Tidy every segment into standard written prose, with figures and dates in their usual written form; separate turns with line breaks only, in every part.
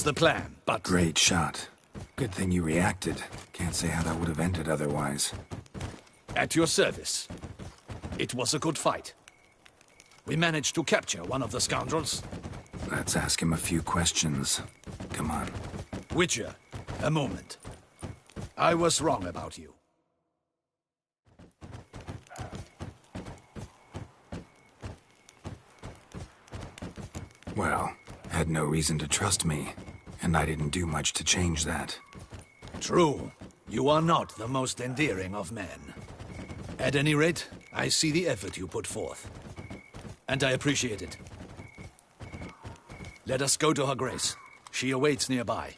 the plan, but...
Great shot. Good thing you reacted. Can't say how that would have ended otherwise.
At your service. It was a good fight. We managed to capture one of the scoundrels.
Let's ask him a few questions. Come on.
Witcher, a moment. I was wrong about you.
Well, had no reason to trust me, and I didn't do much to change that.
True. You are not the most endearing of men. At any rate, I see the effort you put forth. And I appreciate it. Let us go to her grace. She awaits nearby.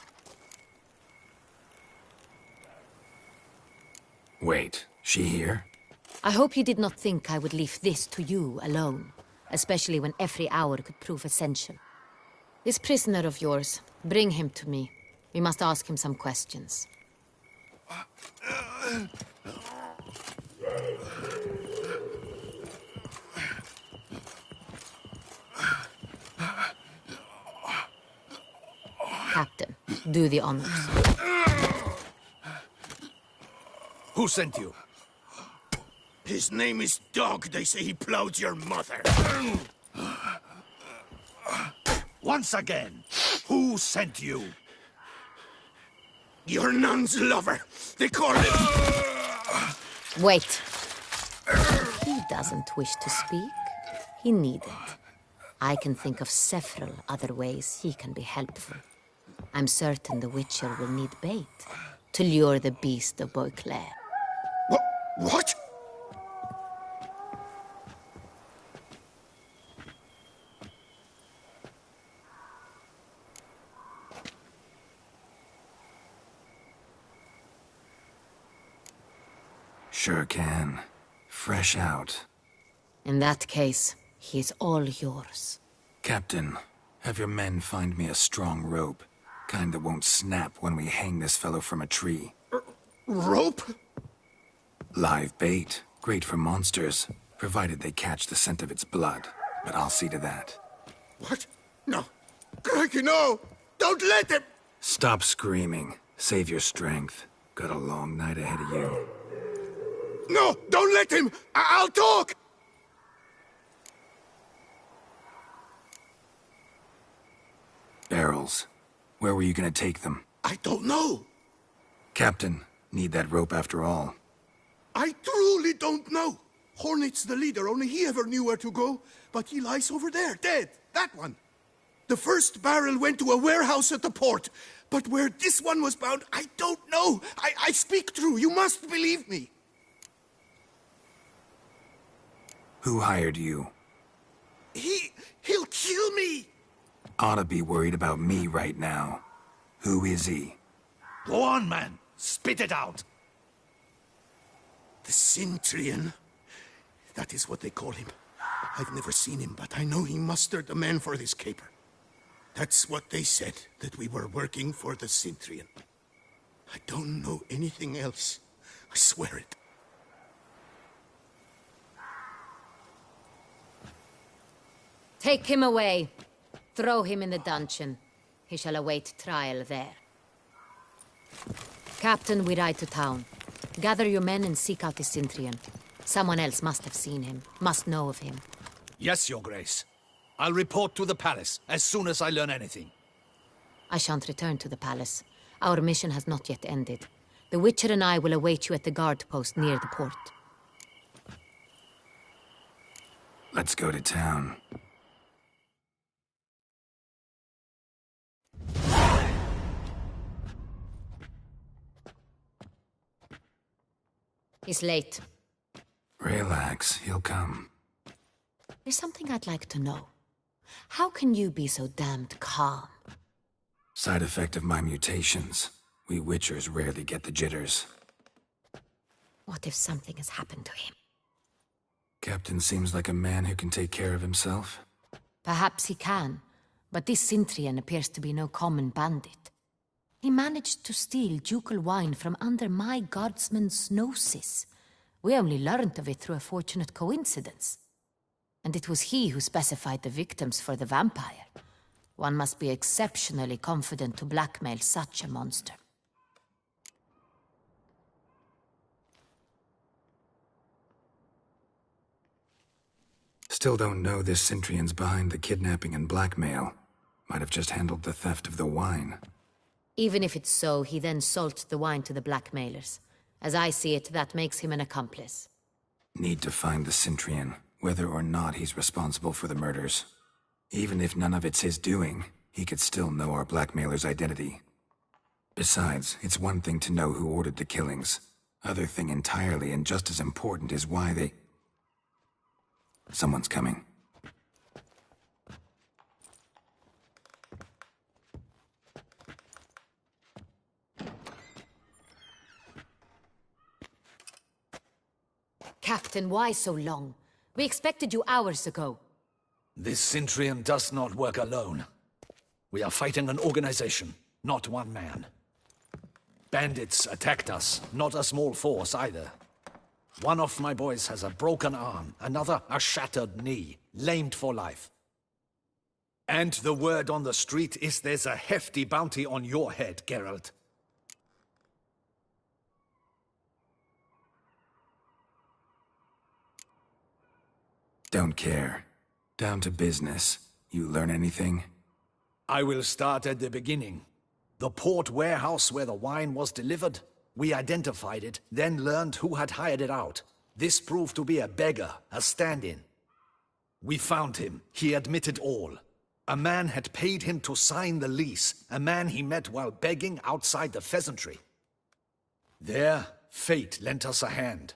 Wait, she here?
I hope you did not think I would leave this to you alone, especially when every hour could prove essential. This prisoner of yours, bring him to me. We must ask him some questions. Captain, do the honors.
Who sent you?
His name is Dog. They say he plowed your mother.
Once again, who sent you?
Your nun's lover. They call him...
Wait. He doesn't wish to speak. He needn't. I can think of several other ways he can be helpful. I'm certain the Witcher will need bait to lure the beast of Beauclair.
What?
Sure can. Fresh out.
In that case, he is all yours.
Captain, have your men find me a strong rope. Kind that won't snap when we hang this fellow from a tree.
Rope?
Live bait. Great for monsters, provided they catch the scent of its blood. But I'll see to that.
What? No. Crikey, no! Don't let him!
Stop screaming. Save your strength. Got a long night ahead of you.
No! Don't let him! I'll talk!
Barrels. Where were you gonna take them?
I don't know.
Captain, need that rope after all.
I truly don't know. Hornet's the leader, only he ever knew where to go. But he lies over there, dead. That one. The first barrel went to a warehouse at the port. But where this one was bound, I don't know. I speak true. You must believe me.
Who hired you?
He'll kill me.
Ought to be worried about me right now. Who is he?
Go on, man. Spit it out.
The Cintrian. That is what they call him. I've never seen him, but I know he mustered the men for this caper. That's what they said, that we were working for the Cintrian. I don't know anything else. I swear it.
Take him away. Throw him in the dungeon. He shall await trial there. Captain, we ride to town. Gather your men and seek out the Cintrian. Someone else must have seen him, must know of him.
Yes, Your Grace. I'll report to the palace as soon as I learn anything.
I shan't return to the palace. Our mission has not yet ended. The Witcher and I will await you at the guard post near the port.
Let's go to town.
He's late.
Relax, he'll come.
There's something I'd like to know. How can you be so damned calm?
Side effect of my mutations. We Witchers rarely get the jitters.
What if something has happened to him?
Captain seems like a man who can take care of himself.
Perhaps he can, but this Cintrian appears to be no common bandit. He managed to steal ducal wine from under my guardsman's noses. We only learned of it through a fortunate coincidence. And it was he who specified the victims for the vampire. One must be exceptionally confident to blackmail such a monster.
Still don't know this Cintrian's behind the kidnapping and blackmail. Might have just handled the theft of the wine.
Even if it's so, he then sold the wine to the blackmailers. As I see it, that makes him an accomplice.
Need to find the Cintrian, whether or not he's responsible for the murders. Even if none of it's his doing, he could still know our blackmailer's identity. Besides, it's one thing to know who ordered the killings. Other thing entirely, and just as important, is why they... Someone's coming.
Captain, why so long? We expected you hours ago.
This Cintrian does not work alone. We are fighting an organization, not one man. Bandits attacked us, not a small force either. One of my boys has a broken arm, another a shattered knee, lamed for life. And the word on the street is there's a hefty bounty on your head, Geralt.
Don't care. Down to business. You learn anything?
I will start at the beginning. The port warehouse where the wine was delivered. We identified it, then learned who had hired it out. This proved to be a beggar, a stand-in. We found him. He admitted all. A man had paid him to sign the lease, a man he met while begging outside the pheasantry. There, fate lent us a hand.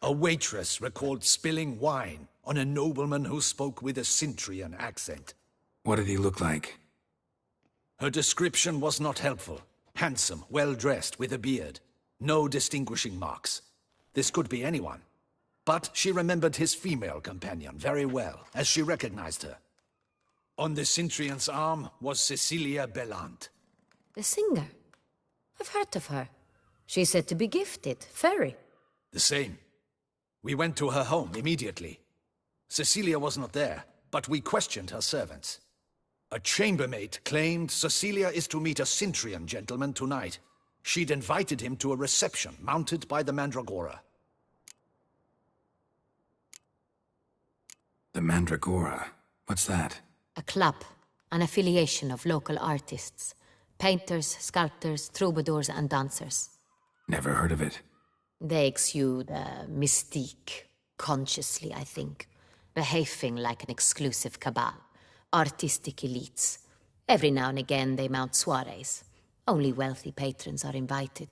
A waitress recalled spilling wine on a nobleman who spoke with a Cintrian accent.
What did he look like?
Her description was not helpful. Handsome, well-dressed, with a beard. No distinguishing marks. This could be anyone. But she remembered his female companion very well, as she recognized her. On the Cintrian's arm was Cecilia Bellant.
The singer? I've heard of her. She's said to be gifted, fairy.
The same. We went to her home immediately. Cecilia was not there, but we questioned her servants. A chambermaid claimed Cecilia is to meet a Cintrian gentleman tonight. She'd invited him to a reception mounted by the Mandragora.
The Mandragora? What's that?
A club, an affiliation of local artists. Painters, sculptors, troubadours and dancers.
Never heard of it.
They exude mystique, consciously, I think. Behaving like an exclusive cabal. Artistic elites. Every now and again they mount soirees. Only wealthy patrons are invited.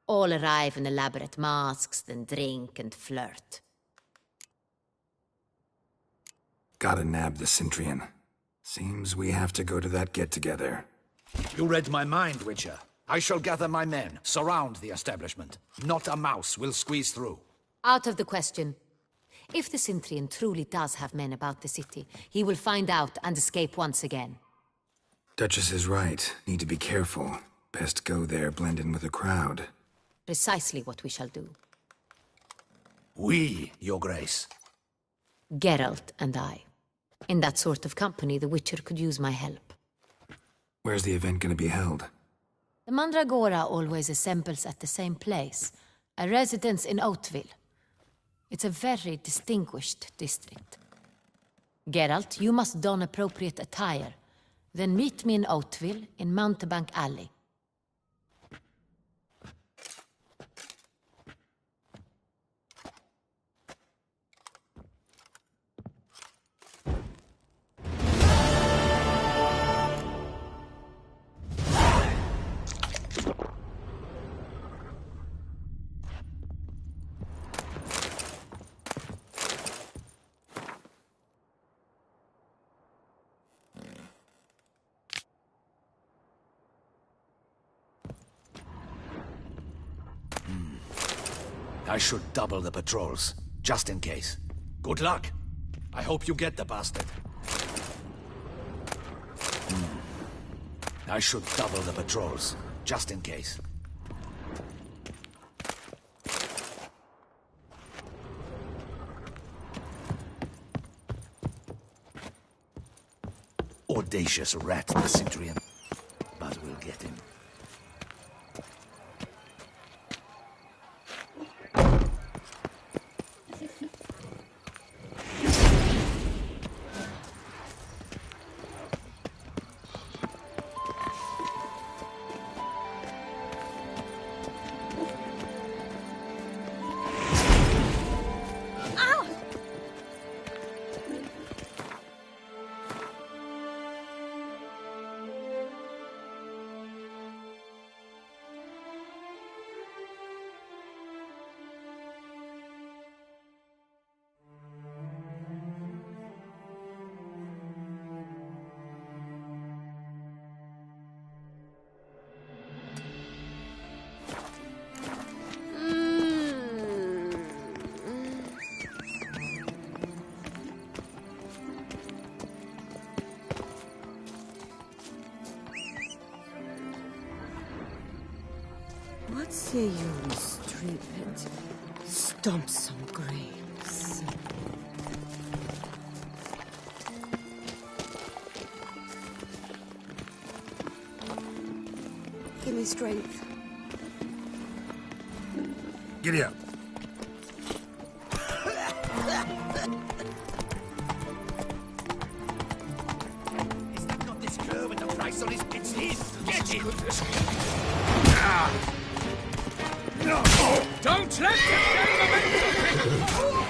All arrive in elaborate masks, then drink and flirt.
Gotta nab the Cintrian. Seems we have to go to that get-together.
You read my mind, Witcher. I shall gather my men, surround the establishment. Not a mouse will squeeze through.
Out of the question. If the Cintrian truly does have men about the city, he will find out and escape once again.
Duchess is right. Need to be careful. Best go there, blend in with the crowd.
Precisely what we shall do.
We, Your Grace.
Geralt and I. In that sort of company, the Witcher could use my help.
Where's the event gonna be held?
The Mandragora always assembles at the same place, a residence in Oatville. It's a very distinguished district. Geralt, you must don appropriate attire. Then meet me in Oatville, in Mountebank Alley.
I should double the patrols, just in case. Good luck. I hope you get the bastard. I should double the patrols, just in case. audacious rat, the Centurion. But we'll get him.
What say you we strip it, stomp some graves? Give me strength.
Giddy up.
He's got this cur with the price on his pit's head. Get him!
No! Don't let him gain momentum!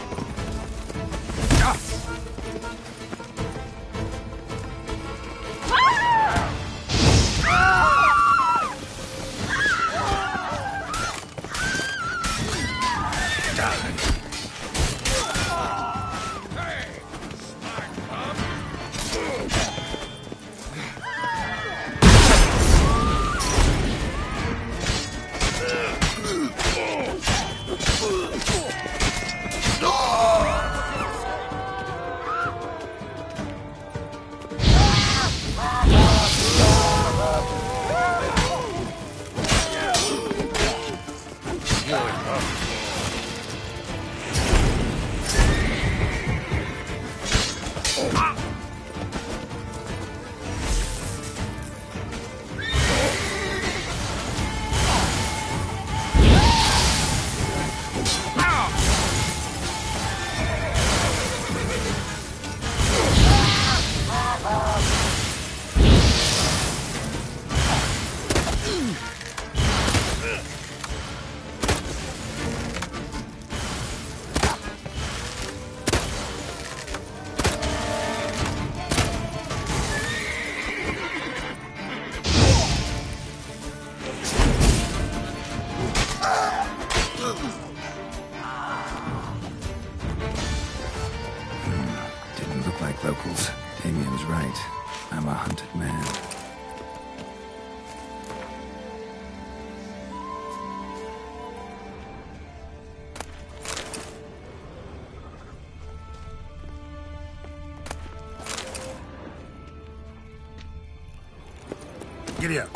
Didn't look like locals. Damien's right. I'm a hunted man. Giddy up.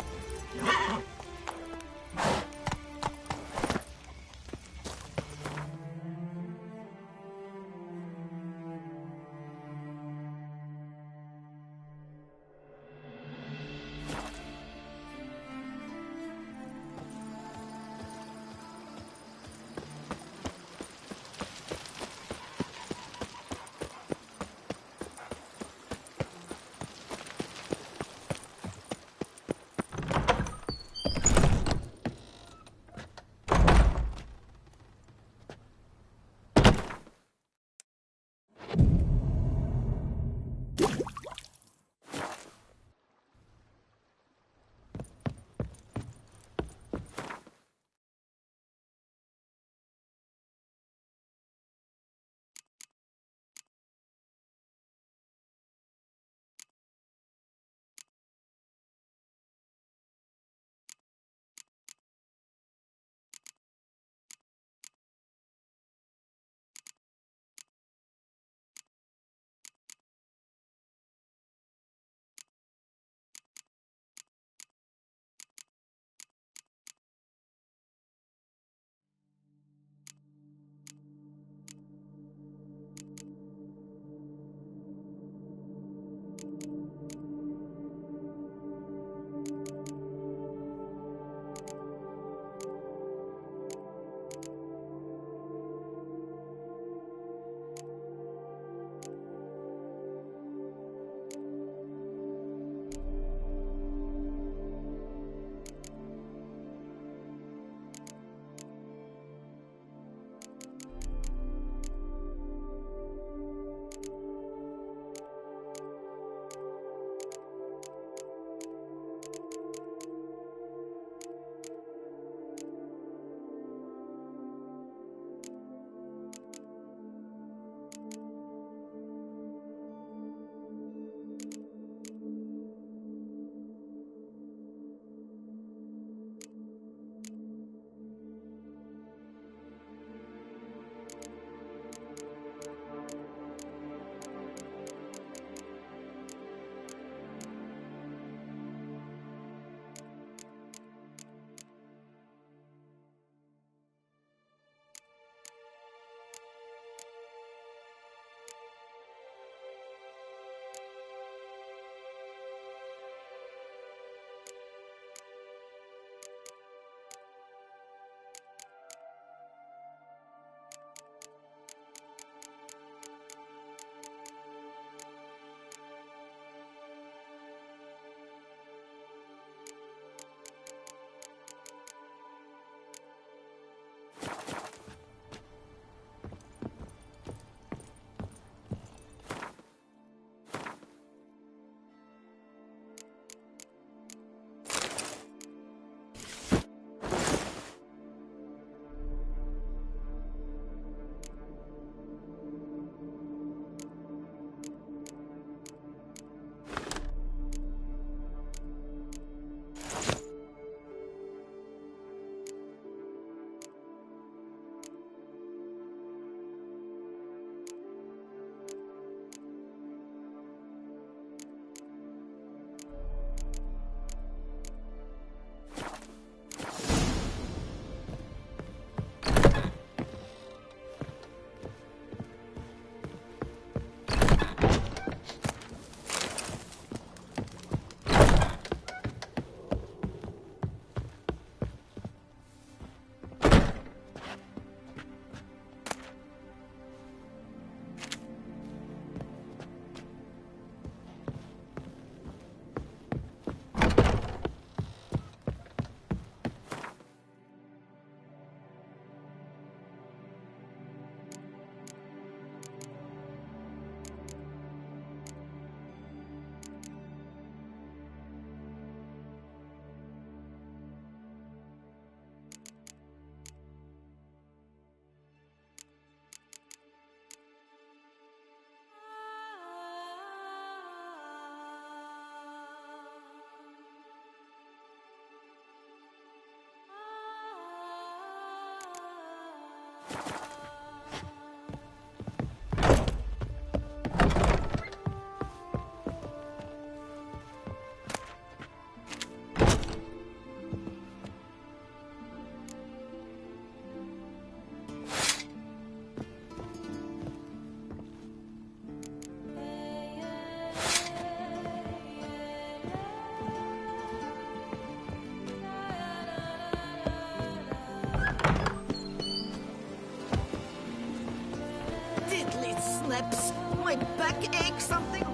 snaps. My back aches something.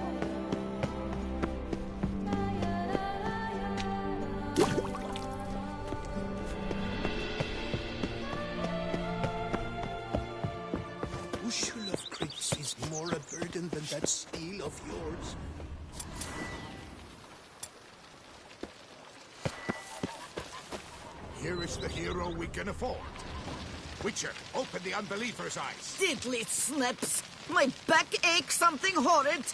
Bushel of grapes is more a burden than that steel of yours.
Here is the hero we can afford. Witcher, open the unbeliever's eyes.
Diddly snaps. My back aches something horrid.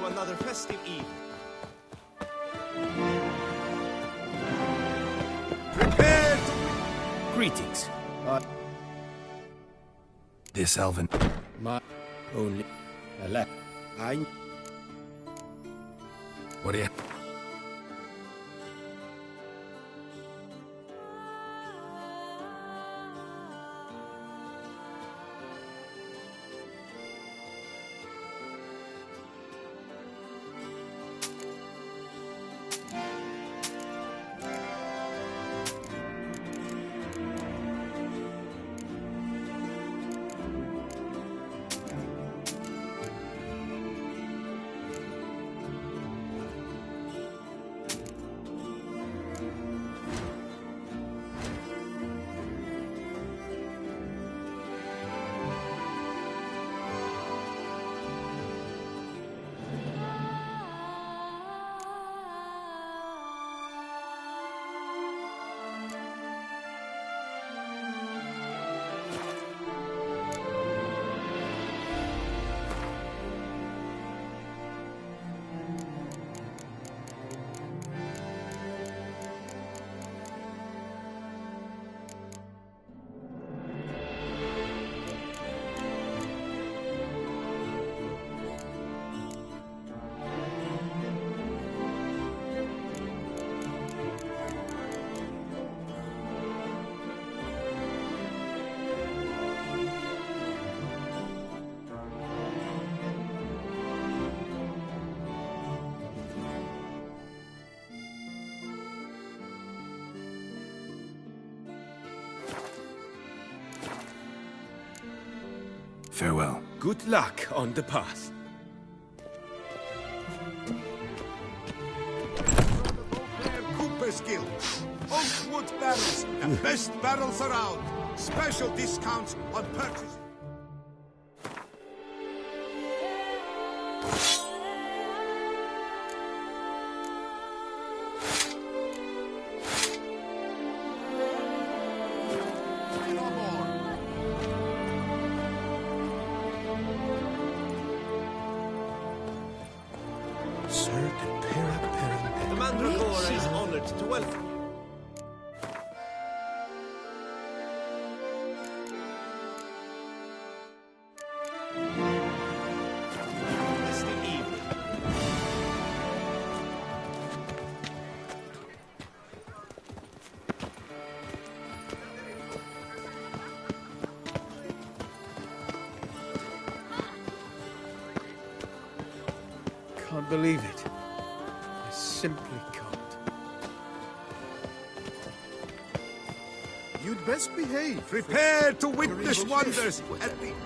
Another festive eve.
Prepare to...
Greetings.
This elven...
My only elect.
What do you... Farewell.
Good luck on the path.
Cooper's Guild. Oakwood barrels. The best barrels around. Special discounts on purchase.
The Mandragora is honored to welcome you. Festive evening.
Can't believe it. I simply can't.
You'd best behave.
Prepare to witness wonders at the end.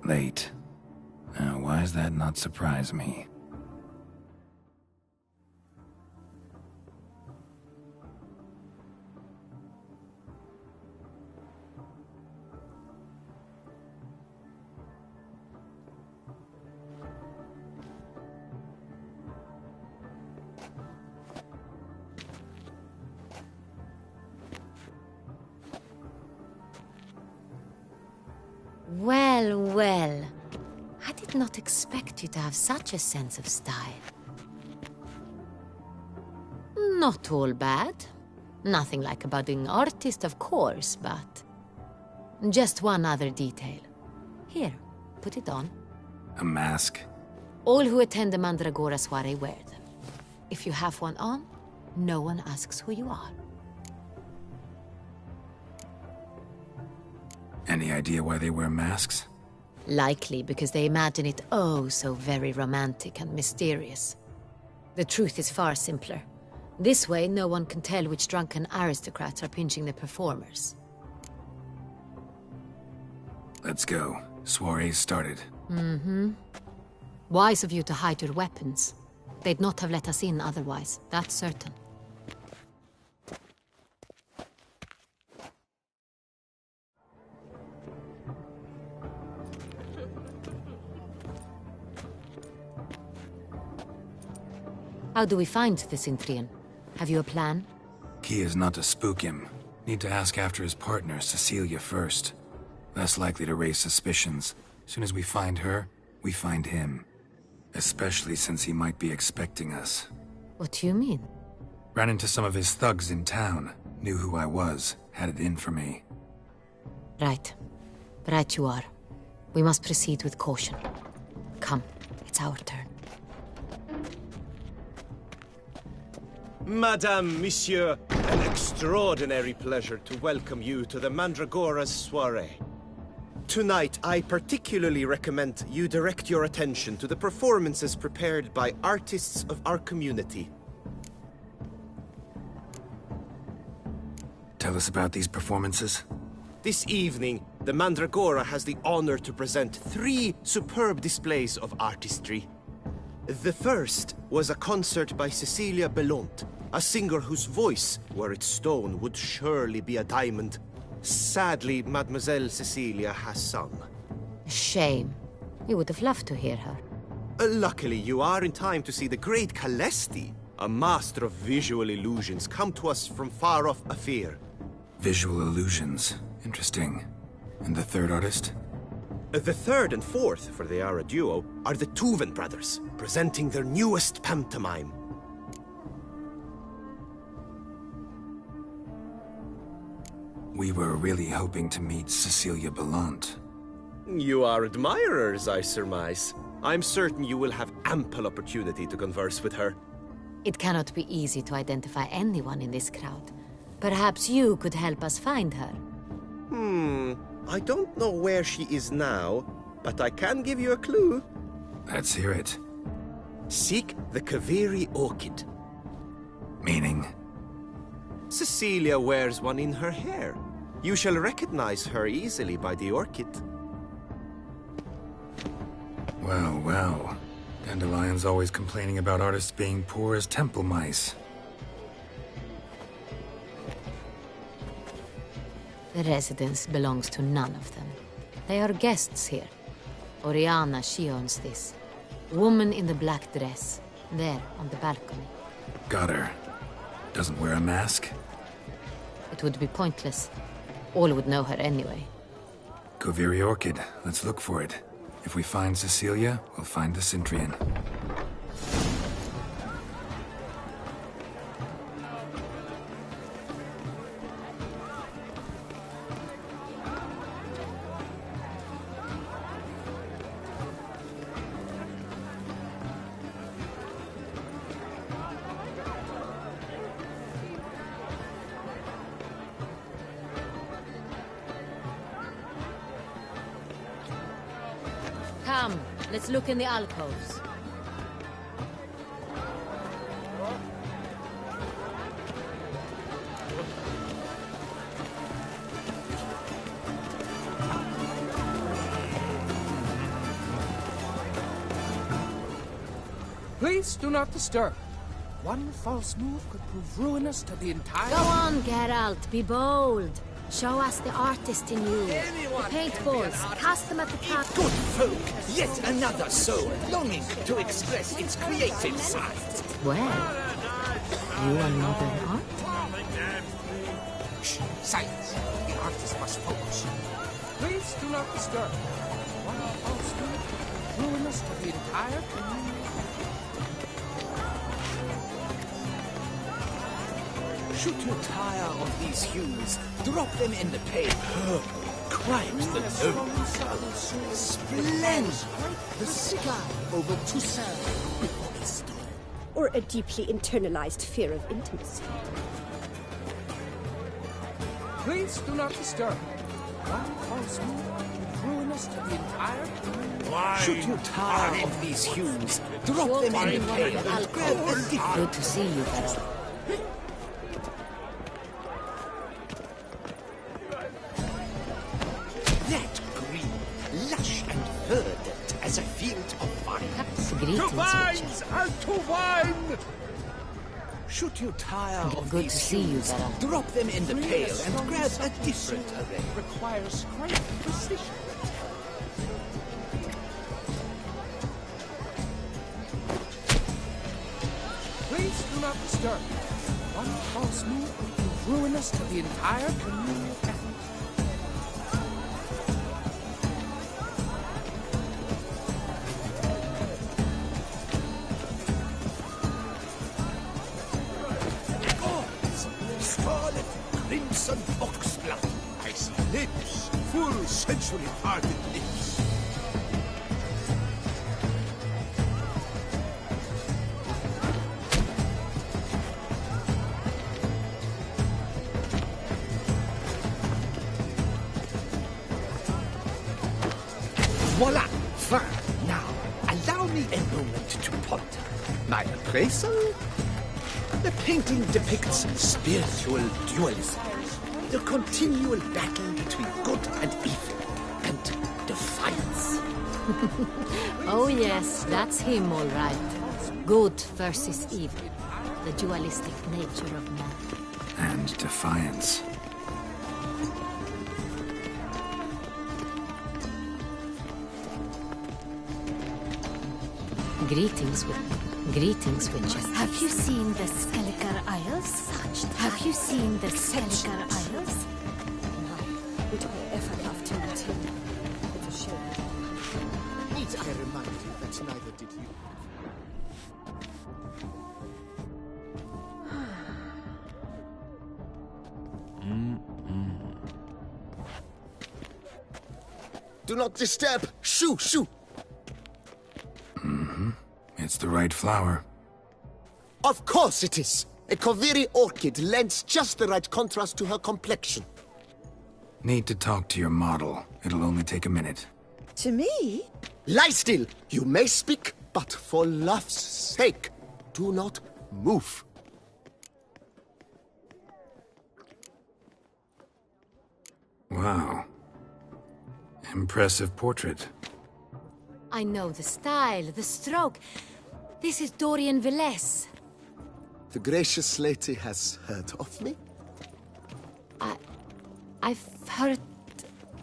Late. Now, why does that not surprise me?
Well, well. I did not expect you to have such a sense of style. Not all bad. Nothing like a budding artist, of course, but... just one other detail. Here, put it on.
A mask?
All who attend the Mandragora soiree wear them. If you have one on, no one asks who you are.
Any idea why they wear masks?
Likely because they imagine it oh so very romantic and mysterious. The truth is far simpler. This way, no one can tell which drunken aristocrats are pinching the performers.
Let's go. Soiree's started.
Mm-hmm. Wise of you to hide your weapons. They'd not have let us in otherwise, that's certain. How do we find the Cintrian? Have you a plan?
Key is not to spook him. Need to ask after his partner, Cecilia, first. Less likely to raise suspicions. Soon as we find her, we find him. Especially since he might be expecting us.
What do you mean?
Ran into some of his thugs in town. Knew who I was. Had it in for me.
Right. Right you are. We must proceed with caution. Come, it's our turn.
Madame, Monsieur, an extraordinary pleasure to welcome you to the Mandragora's soiree. Tonight, I particularly recommend you direct your attention to the performances prepared by artists of our community.
Tell us about these performances.
This evening, the Mandragora has the honor to present 3 superb displays of artistry. The first was a concert by Cecilia Belont, a singer whose voice, were it stone, would surely be a diamond. Sadly, Mademoiselle Cecilia has sung.
Shame. We would have loved to hear her.
Luckily, you are in time to see the great Calesti, a master of visual illusions, come to us from far off Afir.
Visual illusions. Interesting. And the third artist?
The third and fourth, for they are a duo, are the Tuven brothers, presenting their newest pantomime.
We were really hoping to meet Cecilia Belont.
You are admirers, I surmise. I'm certain you will have ample opportunity to converse with her.
It cannot be easy to identify anyone in this crowd. Perhaps you could help us find her.
I don't know where she is now, but I can give you a clue.
Let's hear it.
Seek the Kaveri Orchid.
Meaning?
Cecilia wears one in her hair. You shall recognize her easily by the orchid.
Well, well. Dandelion's always complaining about artists being poor as temple mice.
The residence belongs to none of them. They are guests here. Oriana, she owns this. Woman in the black dress. There, on the balcony.
Got her. Doesn't wear a mask?
It would be pointless. All would know her anyway.
Koviri Orchid. Let's look for it. If we find Cecilia, we'll find the Cintrian.
Come, let's look in the alcoves.
Please do not disturb. One false move could prove ruinous to the entire...
Go on, Geralt, be bold. Show us the artist in you. The paintballs, cast them at the top.
Good folk, yet another soul longing to express its creative side.
Well, you are modern art?
Shh, silence. The artist must focus. Please do not disturb. One false move could prove ruinous to the entire community.
Should you tire of these hues, drop them in the pail. Quite the noble colors. Splendid.
The sky over Toussaint before a storm. Or a deeply internalized fear of intimacy.
Please do not disturb. One false move could ruinous to the entire community.
Should you tire of these hues, drop them in the pail and grab a different...
Good to see you, Geralt.
That green, lush and verdant as a field of vine.
Greetings, Witcher.
And to wine! Should you tire of
Good
these
to see you,
hues,
Geralt.
drop them in the pail and grab a different array.
Requires great precision. Please do not disturb. One false move could prove ruinous to the entire community.
Scarlet, crimson oxblood. I see lips, full sensually parted lips. Voila! Fine. Now, allow me a moment to ponder. My appraisal? The painting depicts spiritual dualism, the continual battle between good and evil, and defiance.
Oh yes, that's him all right. Good versus evil. The dualistic nature of man.
And defiance.
Greetings, Witcher.
Have you seen the Skelliger Isles? Have you seen the Skelliger Isles?
Would I ever have to meet him? It's a shame.
Need I remind you that neither did you?
Do not disturb! Shoo! Shoo!
It's the right flower.
Of course it is! A Koviri orchid lends just the right contrast to her complexion.
Need to talk to your model. It'll only take a minute.
To me?
Lie still! You may speak, but for love's sake, do not move.
Wow. Impressive portrait.
I know the style, the stroke. This is Dorian Velez.
The gracious lady has heard of me?
I've heard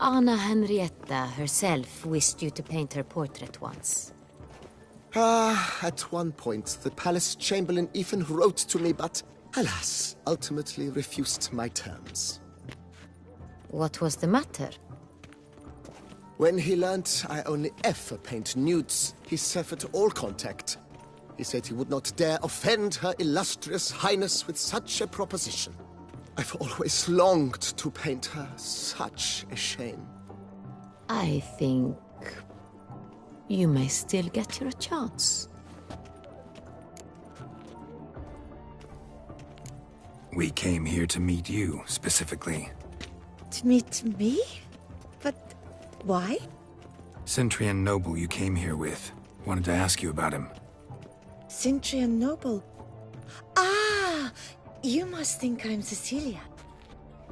Anna Henrietta herself wished you to paint her portrait once.
At one point, the palace chamberlain even wrote to me, but alas, ultimately refused my terms.
What was the matter?
When he learned I only ever paint nudes, he severed all contact. He said he would not dare offend her illustrious highness with such a proposition. I've always longed to paint her. Such a shame.
I think you may still get your chance.
We came here to meet you, specifically.
To meet me? But why?
Centrian noble you came here with. Wanted to ask you about him.
Centrian noble. Ah! You must think I'm Cecilia.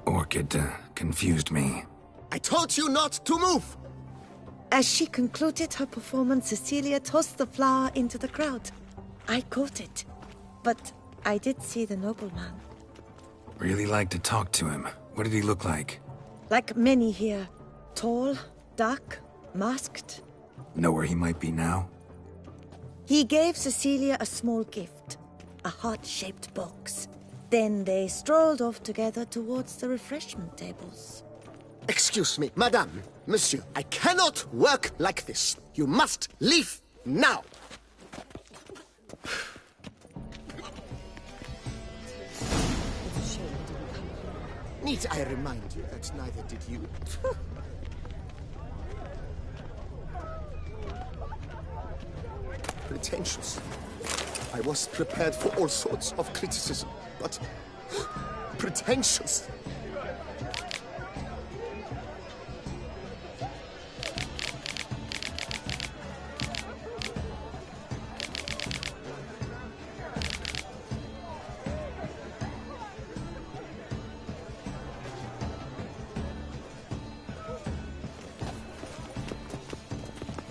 Orchid confused me.
I told you not to move!
As she concluded her performance, Cecilia tossed the flower into the crowd. I caught it, but I did see the nobleman.
Really like to talk to him. What did he look like?
Like many here. Tall, dark, masked.
Know where he might be now?
He gave Cecilia a small gift, a heart-shaped box. Then they strolled off together towards the refreshment tables.
Excuse me, madame, monsieur, I cannot work like this. You must leave now. Need I remind you that neither did you? Pretentious. I was prepared for all sorts of criticism, but pretentious.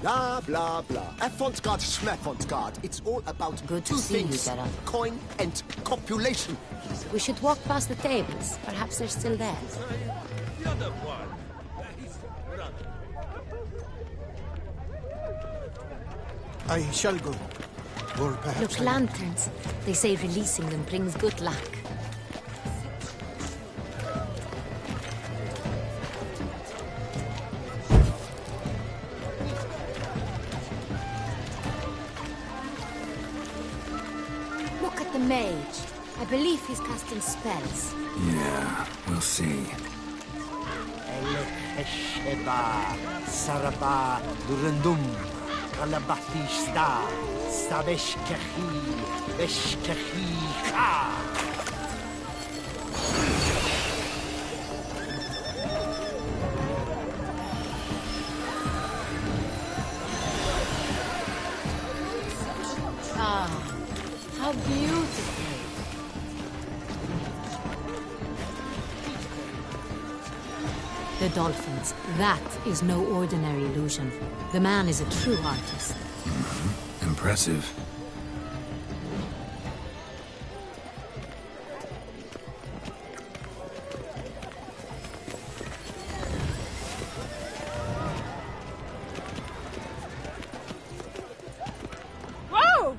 Blah, blah, blah. Avant-garde, schmavant-garde. It's all about
Good to
two
see you,
things.
Geralt.
Coin and copulation.
We should walk past the tables. Perhaps they're still there.
I shall go. Or perhaps
Look, lanterns. They say releasing them brings good luck. Look at the mage. I believe he's casting spells.
Yeah, we'll see.
Sheba, Saraba, Durandum, Kalabatista, Sabeshkahi, Beshkahi Ka.
Ah, how beautiful. The dolphins. That is no ordinary illusion. The man is a true artist.
Impressive.
Whoa!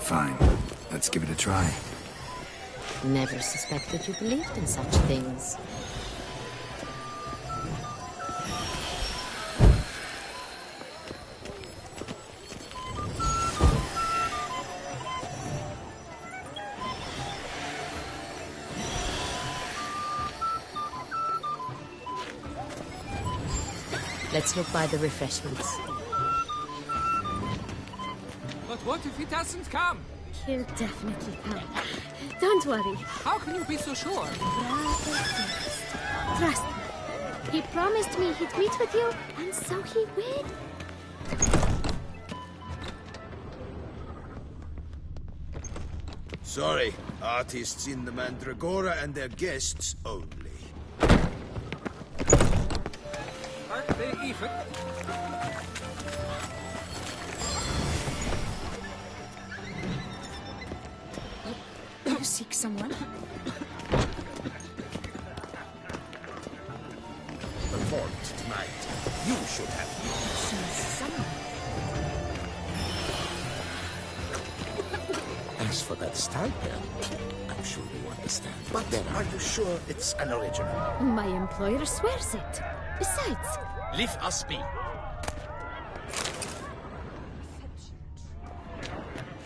Fine. Let's give it a try.
Never suspected you believed in such things. Let's look by the refreshments.
But what if he doesn't come?
He'll definitely come. Don't worry.
How can you be so sure?
Trust me. He promised me he'd meet with you, and so he will.
Sorry, artists in the Mandragora and their guests only.
Are they even?
You seek someone?
Performed tonight. You should have.
Someone.
As for that stipend, I'm sure you understand. But then,
Are you sure it's an original?
My employer swears it. Besides,
Leave us be.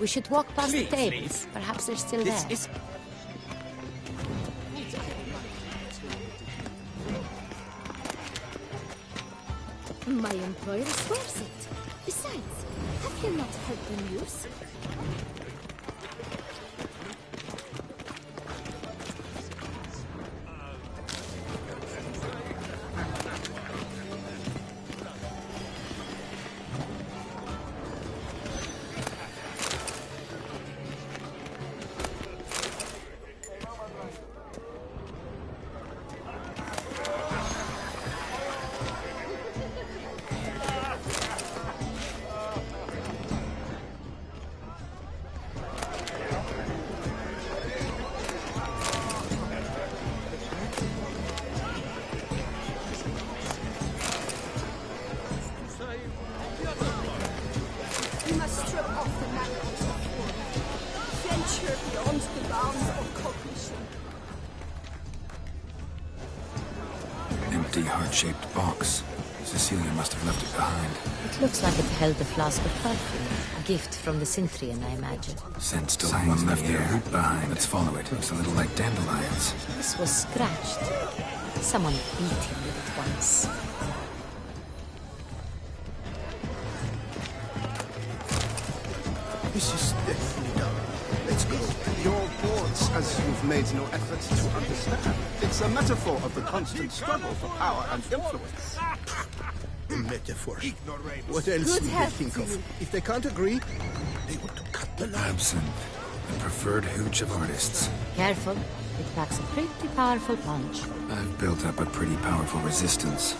We should walk past
Please,
the tables. Perhaps they're still
This
there.
is...
my employer swears it. Besides, have you not heard the news?
We must strip off the manacles of war. Venture beyond the bounds of cognition.
Empty, heart-shaped box. Cecilia must have left it behind.
It looks like it held a flask of perfume. A gift from the Cintrian, I imagine.
Scent still someone left their root behind. Let's follow it. Looks a little like dandelions.
This was scratched. Someone beat him with it once.
This is definitely done. Let's go. Your words, as you've made no effort to understand. It's a metaphor of the constant struggle for power and influence.
A metaphor. What else
Good
would they
health
think
to
of?
you.
If they can't agree, they want to cut the line.
Absinthe. The preferred hooch of artists.
Careful. It packs a pretty powerful punch.
I've built up a pretty powerful resistance.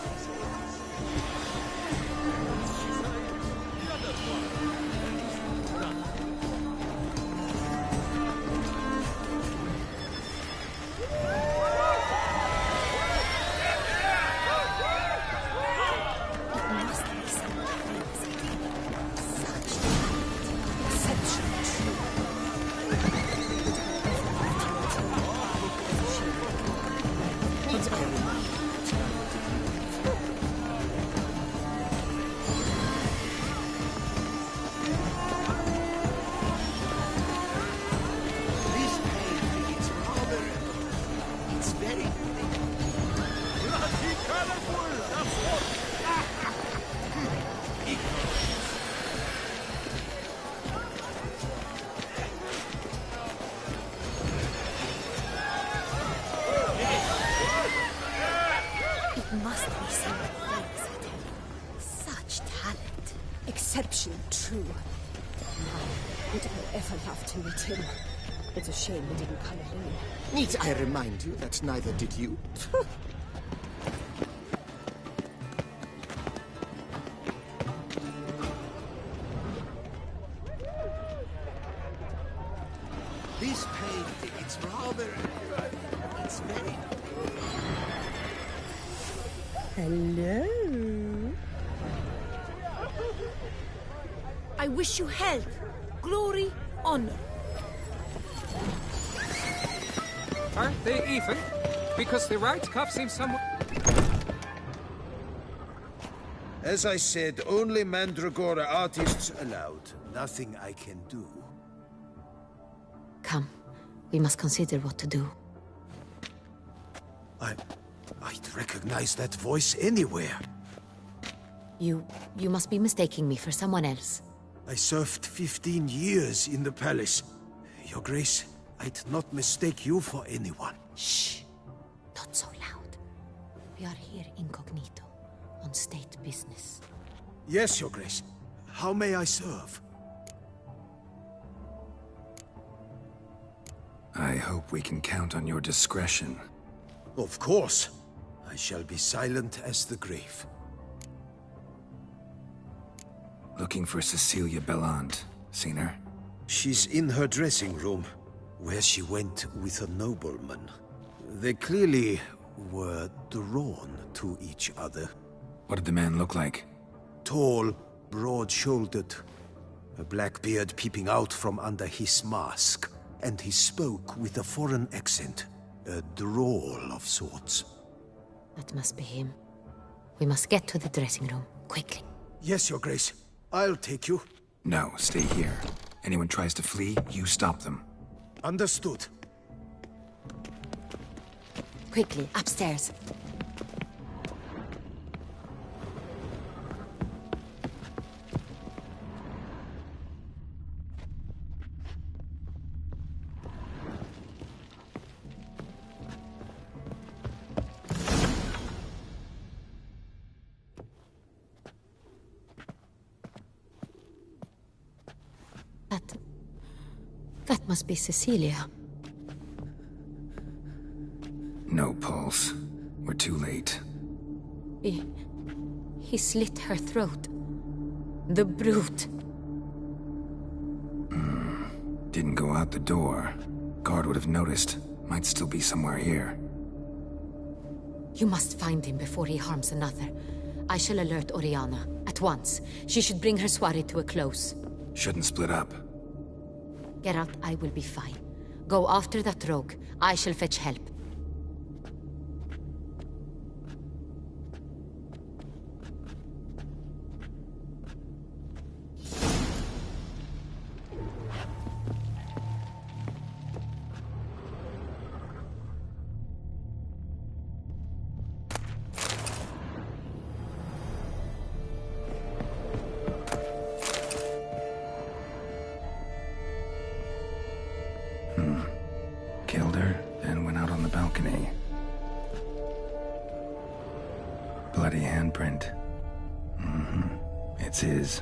Exception true. Would I ever love to meet him? It's a shame we didn't come alone.
Need I remind you that neither did you?
This painting, it's rather... It's very...
Hello?
I wish you health, glory, honor.
Are they even? Because the right cuff seems somewhat...
As I said, only Mandragora artists allowed. Nothing I can do.
Come. We must consider what to do.
I'd recognize that voice anywhere.
You must be mistaking me for someone else.
I served 15 years in the palace. Your Grace, I'd not mistake you for anyone.
Shh. Not so loud. We are here incognito, on state business.
Yes, Your Grace. How may I serve?
I hope we can count on your discretion.
Of course. I shall be silent as the grave.
Looking for Cecilia Bellant. Seen her?
She's in her dressing room, where she went with a nobleman. They clearly were drawn to each other.
What did the man look like?
Tall, broad-shouldered, a black beard peeping out from under his mask, and he spoke with a foreign accent, a drawl of sorts.
That must be him. We must get to the dressing room, quickly.
Yes, Your Grace. I'll take you.
No, stay here. Anyone tries to flee, you stop them.
Understood.
Quickly, upstairs. That must be Cecilia.
No pulse. We're too late.
He slit her throat. The brute.
Didn't go out the door. Guard would have noticed. Might still be somewhere here.
You must find him before he harms another. I shall alert Oriana. At once. She should bring her soirée to a close.
Shouldn't split up.
Geralt, I will be fine. Go after that rogue. I shall fetch help.
Killed her, then went out on the balcony. Bloody handprint. It's his.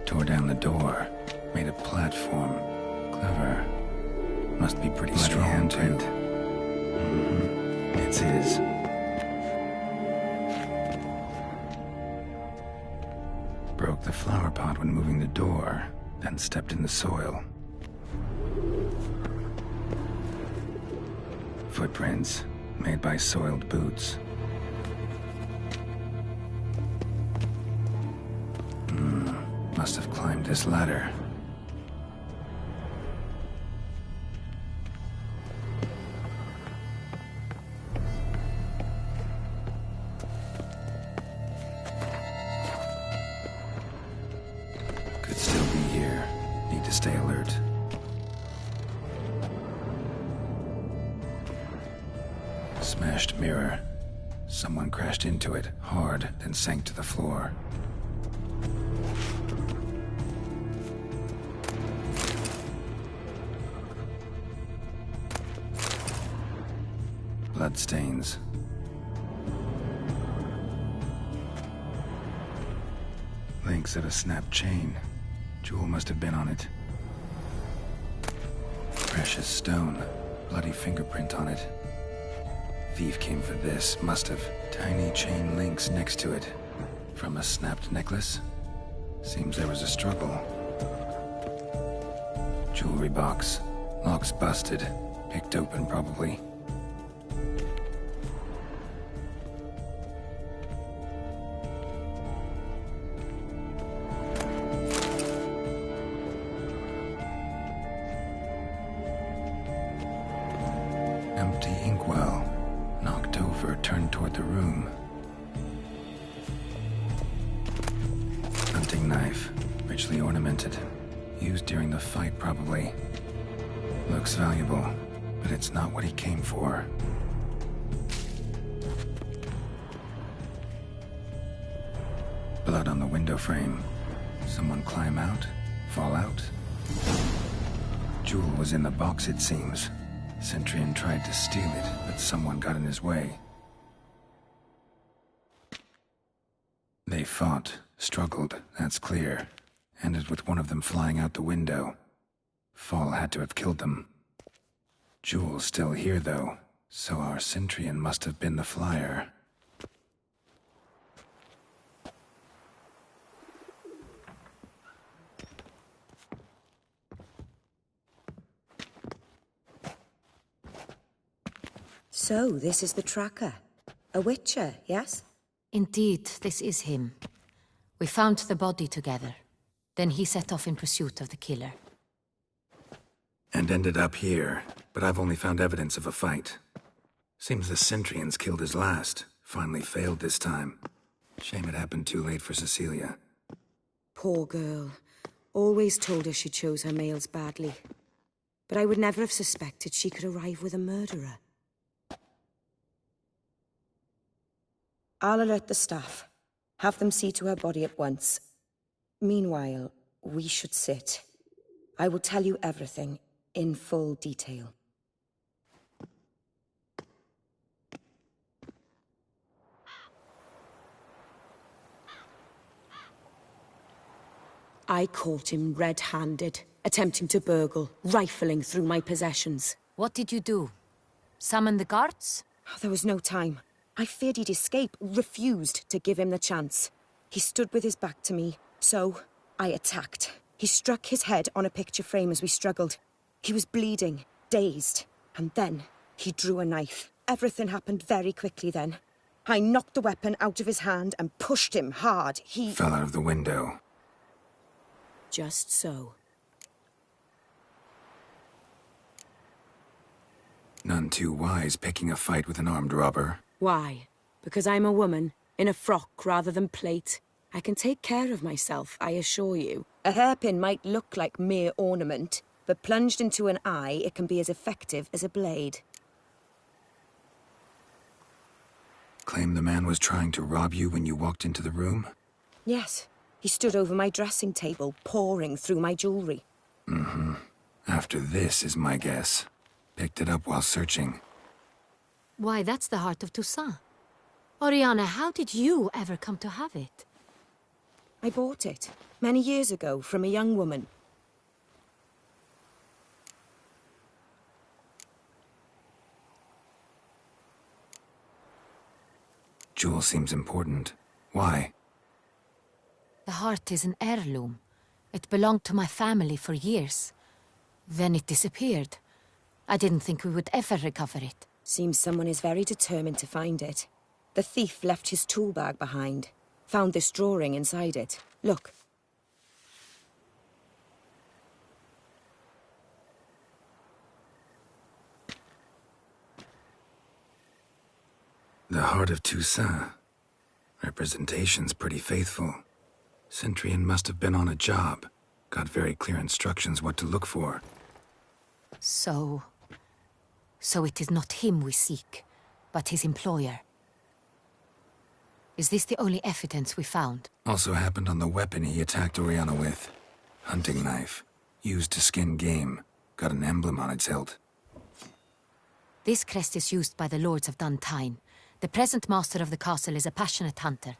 Tore down the door. Made a platform. Clever. Must be pretty bloody strong, handprint. It's his. Broke the flower pot when moving the door. Then stepped in the soil. Footprints, made by soiled boots. Must have climbed this ladder. Could still be here. Need to stay alert. Smashed mirror. Someone crashed into it, hard, then sank to the floor. Bloodstains. Links of a snapped chain. Jewel must have been on it. Precious stone. Bloody fingerprint on it. Thief came for this, must have. Tiny chain links next to it. From a snapped necklace? Seems there was a struggle. Jewelry box. Lock's busted. Picked open, probably. Empty inkwell. Knocked over, turned toward the room. Hunting knife. Richly ornamented. Used during the fight, probably. Looks valuable, but it's not what he came for. Blood on the window frame. Someone climb out? Fall out? Jewel was in the box, it seems. Centurion tried to steal it, but someone got in his way. They fought, struggled, that's clear. Ended with one of them flying out the window. Fall had to have killed them. Jewel's still here, though, so our Centurion must have been the flyer.
So, this is the tracker. A Witcher, yes?
Indeed, this is him. We found the body together. Then he set off in pursuit of the killer.
And ended up here, but I've only found evidence of a fight. Seems the Centurion's killed his last. Finally failed this time. Shame it happened too late for Cecilia.
Poor girl. Always told her she chose her males badly. But I would never have suspected she could arrive with a murderer. I'll alert the staff. Have them see to her body at once. Meanwhile, we should sit. I will tell you everything, in full detail. I caught him red-handed, attempting to burgle, rifling through my possessions.
What did you do? Summon the guards?
There was no time. I feared he'd escape, refused to give him the chance. He stood with his back to me, so I attacked. He struck his head on a picture frame as we struggled. He was bleeding, dazed, and then he drew a knife. Everything happened very quickly then. I knocked the weapon out of his hand and pushed him hard. He
fell out of the window.
Just so.
None too wise picking a fight with an armed robber.
Why? Because I'm a woman, in a frock rather than plate. I can take care of myself, I assure you. A hairpin might look like mere ornament, but plunged into an eye, it can be as effective as a blade.
Claim the man was trying to rob you when you walked into the room?
Yes. He stood over my dressing table, pouring through my jewelry.
Mm-hmm. After this is my guess. Picked it up while searching.
Why, that's the heart of Toussaint. Oriana, how did you ever come to have it?
I bought it, many years ago, from a young woman.
Jewel seems important. Why?
The heart is an heirloom. It belonged to my family for years. Then it disappeared. I didn't think we would ever recover it.
Seems someone is very determined to find it. The thief left his tool bag behind. Found this drawing inside it. Look.
The heart of Toussaint. Representation's pretty faithful. Centurion must have been on a job. Got very clear instructions what to look for.
So it is not him we seek, but his employer. Is this the only evidence we found?
Also happened on the weapon he attacked Oriana with. Hunting knife. Used to skin game. Got an emblem on its hilt.
This crest is used by the Lords of Duntine. The present master of the castle is a passionate hunter.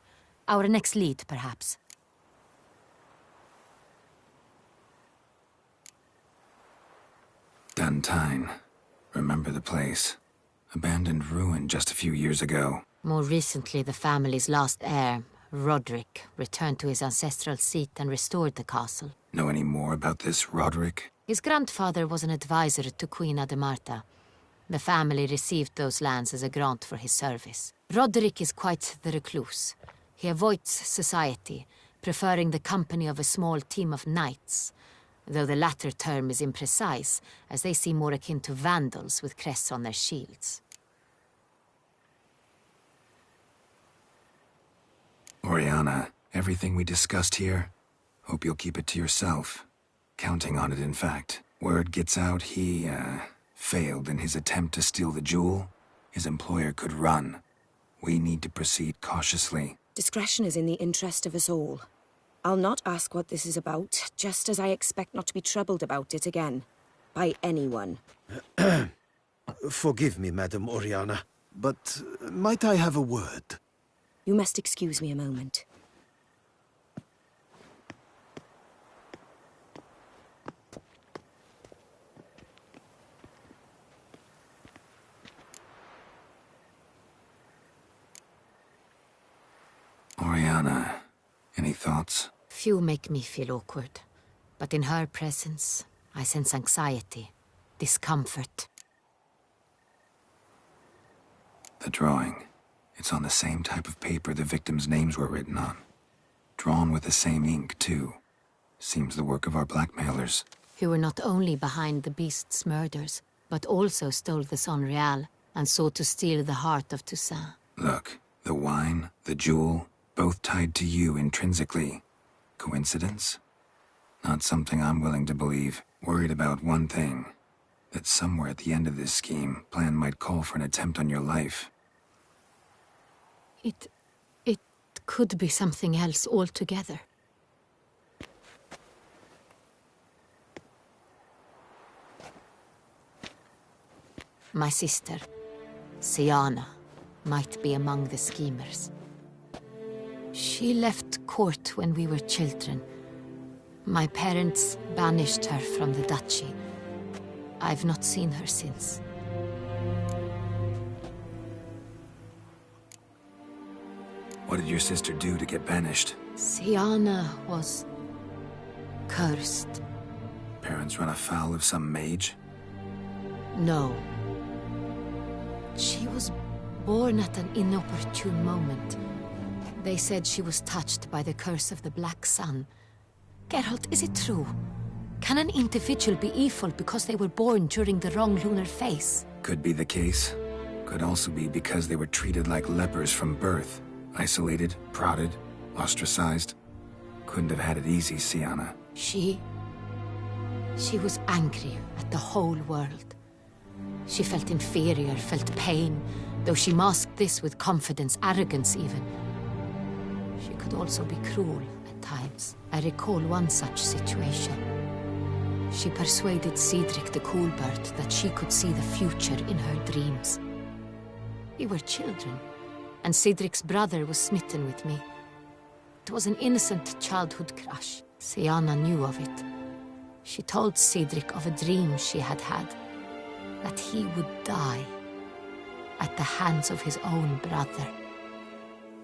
Our next lead, perhaps.
Duntine. Remember the place. Abandoned ruin just a few years ago.
More recently, the family's last heir, Roderick, returned to his ancestral seat and restored the castle.
Know any more about this Roderick?
His grandfather was an advisor to Queen Ademarta. The family received those lands as a grant for his service. Roderick is quite the recluse. He avoids society, preferring the company of a small team of knights, though the latter term is imprecise, as they seem more akin to vandals with crests on their shields.
Oriana, everything we discussed here, hope you'll keep it to yourself. Counting on it, in fact. Word gets out he, failed in his attempt to steal the jewel. His employer could run. We need to proceed cautiously.
Discretion is in the interest of us all. I'll not ask what this is about, just as I expect not to be troubled about it again. By anyone.
Forgive me, Madam Oriana, but might I have a word?
You must excuse me a moment.
Sienna, any thoughts?
Few make me feel awkward, but in her presence, I sense anxiety, discomfort.
The drawing. It's on the same type of paper the victims' names were written on. Drawn with the same ink, too. Seems the work of our blackmailers.
Who were not only behind the beast's murders, but also stole the Son Real and sought to steal the heart of Toussaint.
Look, the wine, the jewel, both tied to you intrinsically. Coincidence? Not something I'm willing to believe. Worried about one thing. That somewhere at the end of this scheme, plan might call for an attempt on your life.
It could be something else altogether. My sister, Sienna, might be among the schemers. She left court when we were children. My parents banished her from the duchy. I've not seen her since.
What did your sister do to get banished?
Sienna was cursed.
Parents run afoul of some mage?
No. She was born at an inopportune moment. They said she was touched by the curse of the Black Sun. Geralt, is it true? Can an individual be evil because they were born during the wrong lunar phase?
Could be the case. Could also be because they were treated like lepers from birth. Isolated, prodded, ostracized. Couldn't have had it easy, Sienna.
She was angry at the whole world. She felt inferior, felt pain, though she masked this with confidence, arrogance even. She could also be cruel at times. I recall one such situation. She persuaded Cedric the Coolbird that she could see the future in her dreams. We were children, and Cedric's brother was smitten with me. It was an innocent childhood crush. Sienna knew of it. She told Cedric of a dream she had had, that he would die at the hands of his own brother.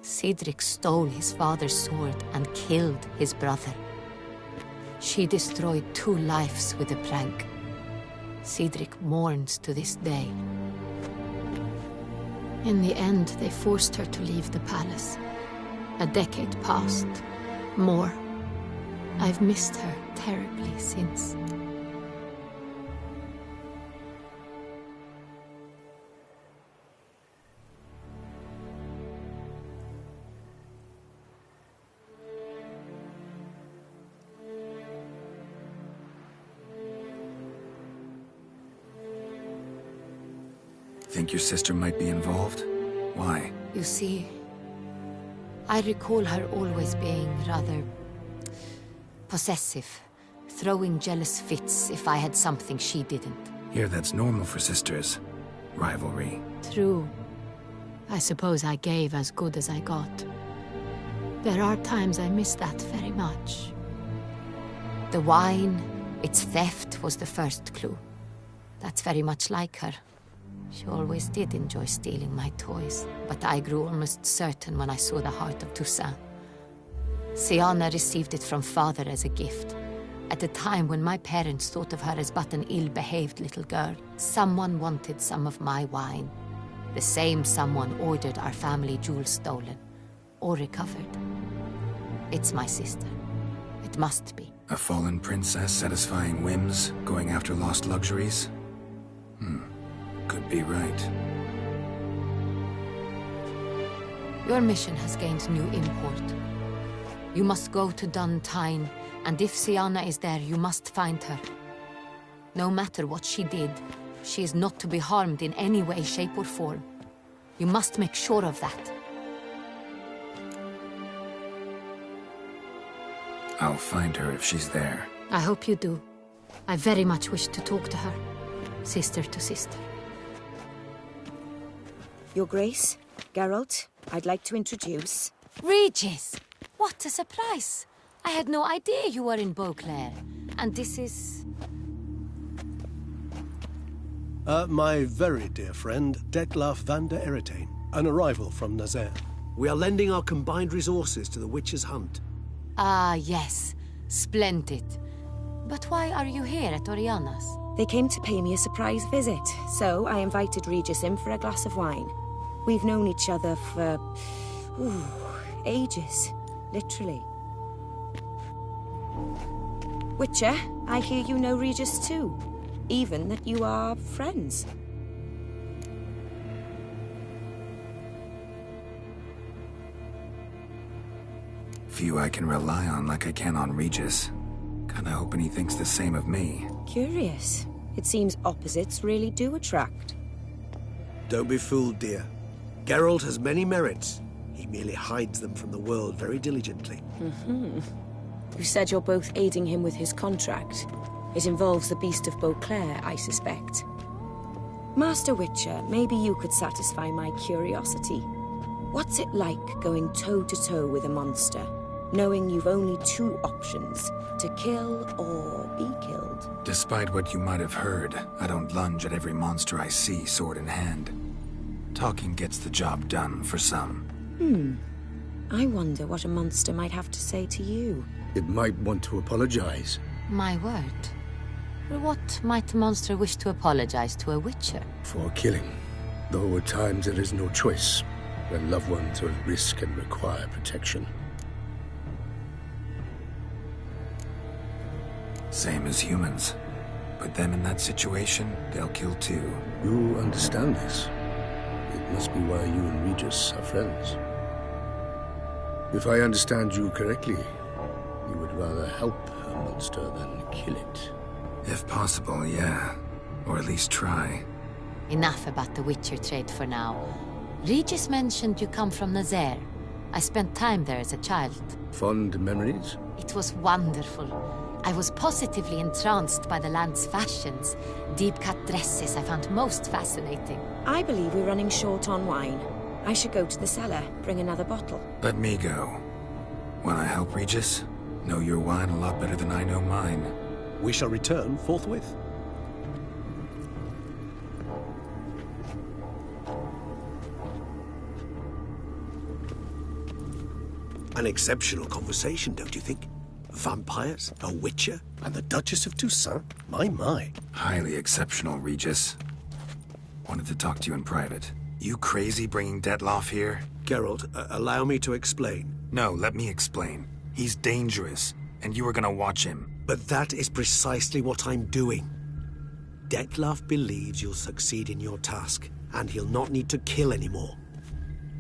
Cedric stole his father's sword and killed his brother. She destroyed 2 lives with a prank. Cedric mourns to this day. In the end, they forced her to leave the palace. A decade passed. More. I've missed her terribly since.
Think your sister might be involved? Why?
You see, I recall her always being rather possessive, throwing jealous fits if I had something she didn't.
Here, that's normal for sisters. Rivalry.
True. I suppose I gave as good as I got. There are times I miss that very much. The wine, its theft was the first clue. That's very much like her. She always did enjoy stealing my toys, but I grew almost certain when I saw the heart of Toussaint. Sienna received it from father as a gift. At a time when my parents thought of her as but an ill-behaved little girl, someone wanted some of my wine. The same someone ordered our family jewels stolen, or recovered. It's my sister. It must be.
A fallen princess satisfying whims, going after lost luxuries? Could be right.
Your mission has gained new import. You must go to Dun Tyne, and if Sienna is there, you must find her. No matter what she did, she is not to be harmed in any way, shape, or form. You must make sure of that.
I'll find her if she's there.
I hope you do. I very much wish to talk to her, sister to sister.
Your Grace, Geralt, I'd like to introduce...
Regis! What a surprise! I had no idea you were in Beauclair. And this is...
My very dear friend, Detlaf van der Eretain, an arrival from Nazaire.
We are lending our combined resources to the Witcher's hunt.
Ah, yes. Splendid. But why are you here at Oriana's?
They came to pay me a surprise visit, so I invited Regis in for a glass of wine. We've known each other for... ages. Literally. Witcher, I hear you know Regis too. Even that you are friends.
Few I can rely on like I can on Regis. Kinda hoping he thinks the same of me.
Curious. It seems opposites really do attract.
Don't be fooled, dear. Geralt has many merits. He merely hides them from the world very diligently.
You said you're both aiding him with his contract. It involves the Beast of Beauclair, I suspect. Master Witcher, maybe you could satisfy my curiosity. What's it like going toe-to-toe with a monster, knowing you've only two options, to kill or be killed?
Despite what you might have heard, I don't lunge at every monster I see sword in hand. Talking gets the job done for some.
I wonder what a monster might have to say to you.
It might want to apologize.
My word. What might a monster wish to apologize to a witcher?
For killing. Though at times there is no choice, when loved ones are at risk and require protection.
Same as humans. Put them in that situation, they'll kill too.
You understand this. It must be why you and Regis are friends. If I understand you correctly, you would rather help a monster than kill it.
If possible, yeah. Or at least try.
Enough about the Witcher trade for now. Regis mentioned you come from Nazaire. I spent time there as a child.
Fond memories?
It was wonderful. I was positively entranced by the land's fashions. Deep-cut dresses I found most fascinating.
I believe we're running short on wine. I should go to the cellar, bring another bottle.
Let me go. Wanna help, Regis? Know your wine a lot better than I know mine.
We shall return forthwith. An exceptional conversation, don't you think? Vampires, a witcher, and the Duchess of Toussaint? My.
Highly exceptional, Regis. Wanted to talk to you in private. You crazy bringing Detloff here?
Geralt, allow me to explain.
No, let me explain. He's dangerous, and you were gonna watch him.
But that is precisely what I'm doing. Detloff believes you'll succeed in your task, and he'll not need to kill anymore.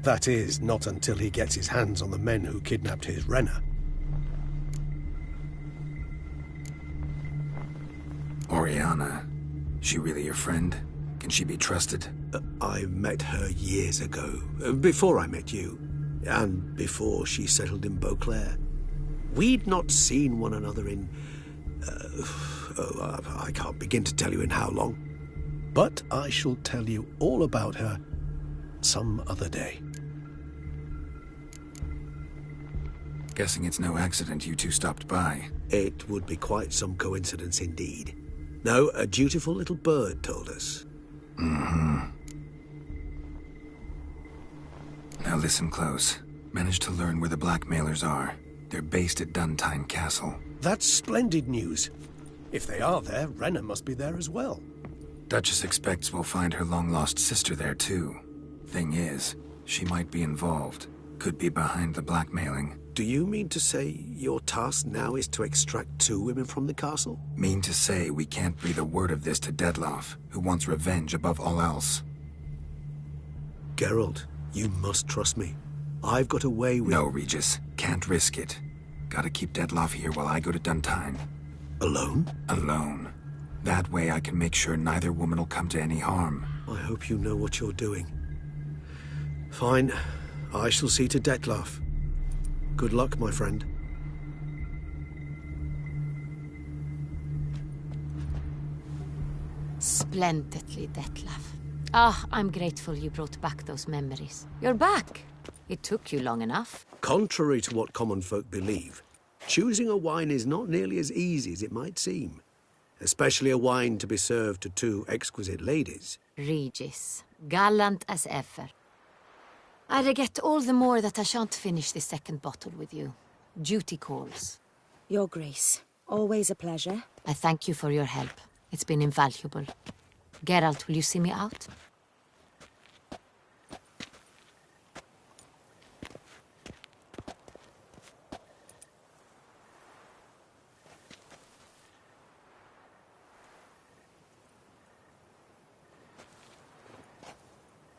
That is, not until he gets his hands on the men who kidnapped his Renna.
Oriana. She really your friend? Can she be trusted?
I met her years ago, before I met you, and before she settled in Beauclair. We'd not seen one another in... I can't begin to tell you in how long. But I shall tell you all about her some other day.
Guessing it's no accident you two stopped by.
It would be quite some coincidence indeed. No, a dutiful little bird told us.
Now listen close. Managed to learn where the blackmailers are. They're based at Duntine Castle.
That's splendid news. If they are there, Renna must be there as well.
Duchess expects we'll find her long-lost sister there too. Thing is, she might be involved. Could be behind the blackmailing.
Do you mean to say your task now is to extract 2 women from the castle?
Mean to say we can't breathe a word of this to Detloff, who wants revenge above all else.
Geralt, you must trust me. I've got a way with...
No, Regis. Can't risk it. Gotta keep Detloff here while I go to Duntine.
Alone?
Alone. That way I can make sure neither woman will come to any harm.
I hope you know what you're doing. Fine. I shall see to Detloff. Good luck, my friend.
Splendidly, Detlaff. Ah, I'm grateful you brought back those memories. You're back. It took you long enough.
Contrary to what common folk believe, choosing a wine is not nearly as easy as it might seem. Especially a wine to be served to 2 exquisite ladies.
Regis, gallant as ever. I regret all the more that I shan't finish this second bottle with you. Duty calls.
Your Grace, always a pleasure.
I thank you for your help. It's been invaluable. Geralt, will you see me out?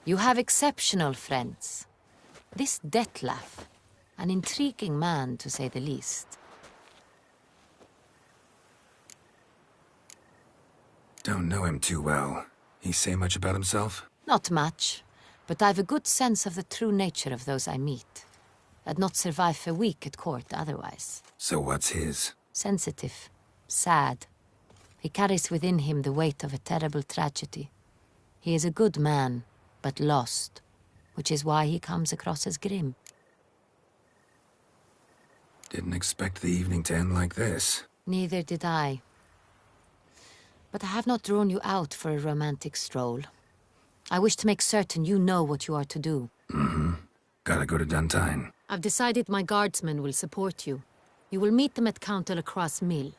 You have exceptional friends. This Detlef, an intriguing man to say the least.
Don't know him too well. He say much about himself?
Not much, but I've a good sense of the true nature of those I meet. I'd not survive a week at court otherwise.
So what's his?
Sensitive, sad. He carries within him the weight of a terrible tragedy. He is a good man, but lost, which is why he comes across as grim.
Didn't expect the evening to end like this.
Neither did I. But I have not drawn you out for a romantic stroll. I wish to make certain you know what you are to do.
Mm-hmm. Gotta go to Duntine.
I've decided my guardsmen will support you. You will meet them at Count de la Croix Mill.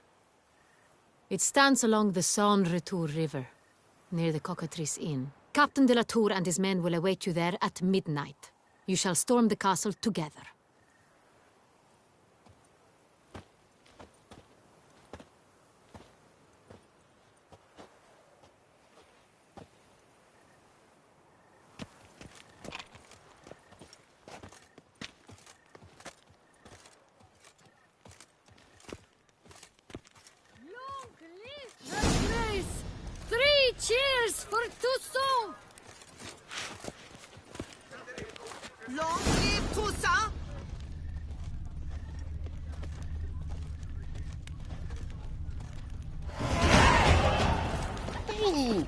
It stands along the Saône-Retour River, near the Cockatrice Inn. Captain de la Tour and his men will await you there at midnight. You shall storm the castle together.
Cheers for Toussaint!
Long live Toussaint!
Ooh!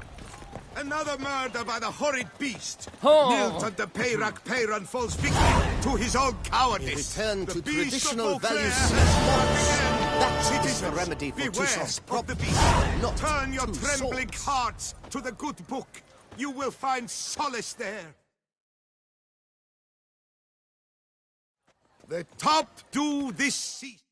Another murder by the horrid beast!
Oh.
Nilton de Peyrac Peyran falls victim to his own cowardice!
Return to
beast
traditional
of
values
Beauclair has
That is the
citizens,
remedy for
beware
Toussaint's
of
problem.
the beast!
Not
Turn your
Toussaint.
trembling hearts to the good book! You will find solace there! The top do this cease.